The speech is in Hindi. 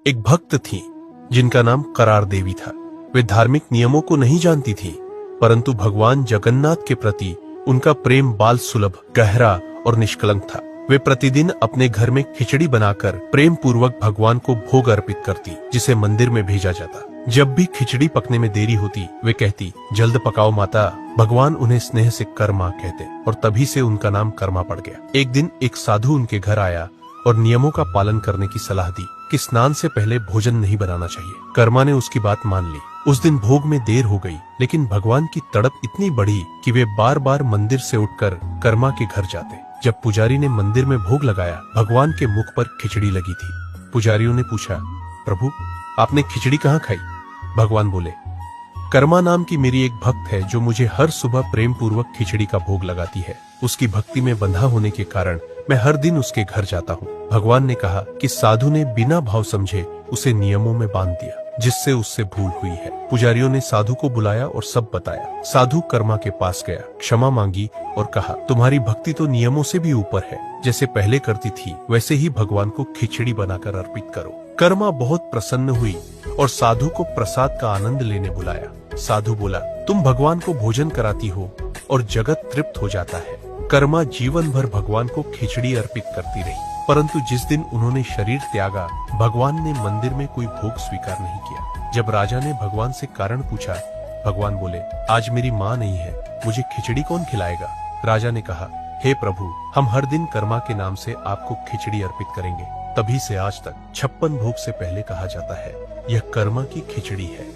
एक भक्त थी जिनका नाम करार देवी था। वे धार्मिक नियमों को नहीं जानती थी, परंतु भगवान जगन्नाथ के प्रति उनका प्रेम बाल सुलभ, गहरा और निष्कलंक था। वे प्रतिदिन अपने घर में खिचड़ी बनाकर प्रेम पूर्वक भगवान को भोग अर्पित करती, जिसे मंदिर में भेजा जाता। जब भी खिचड़ी पकने में देरी होती, वे कहती, जल्द पकाओ माता। भगवान उन्हें स्नेह से कर्मा कहते और तभी से उनका नाम कर्मा पड़ गया। एक दिन एक साधु उनके घर आया और नियमों का पालन करने की सलाह दी कि स्नान से पहले भोजन नहीं बनाना चाहिए। कर्मा ने उसकी बात मान ली। उस दिन भोग में देर हो गई, लेकिन भगवान की तड़प इतनी बढ़ी कि वे बार बार मंदिर से उठकर कर्मा के घर जाते। जब पुजारी ने मंदिर में भोग लगाया, भगवान के मुख पर खिचड़ी लगी थी। पुजारियों ने पूछा, प्रभु आपने खिचड़ी कहाँ खाई? भगवान बोले, कर्मा नाम की मेरी एक भक्त है जो मुझे हर सुबह प्रेम पूर्वक खिचड़ी का भोग लगाती है। उसकी भक्ति में बंधा होने के कारण मैं हर दिन उसके घर जाता हूँ। भगवान ने कहा कि साधु ने बिना भाव समझे उसे नियमों में बांध दिया, जिससे उससे भूल हुई है। पुजारियों ने साधु को बुलाया और सब बताया। साधु कर्मा के पास गया, क्षमा मांगी और कहा, तुम्हारी भक्ति तो नियमों से भी ऊपर है। जैसे पहले करती थी वैसे ही भगवान को खिचड़ी बनाकर अर्पित करो। कर्मा बहुत प्रसन्न हुई और साधु को प्रसाद का आनंद लेने बुलाया। साधु बोला, तुम भगवान को भोजन कराती हो और जगत तृप्त हो जाता है। कर्मा जीवन भर भगवान को खिचड़ी अर्पित करती रही, परंतु जिस दिन उन्होंने शरीर त्यागा, भगवान ने मंदिर में कोई भोग स्वीकार नहीं किया। जब राजा ने भगवान से कारण पूछा, भगवान बोले, आज मेरी माँ नहीं है, मुझे खिचड़ी कौन खिलाएगा? राजा ने कहा, हे प्रभु, हम हर दिन कर्मा के नाम से आपको खिचड़ी अर्पित करेंगे। तभी से आज तक 56 भोग से पहले कहा जाता है, यह कर्मा की खिचड़ी है।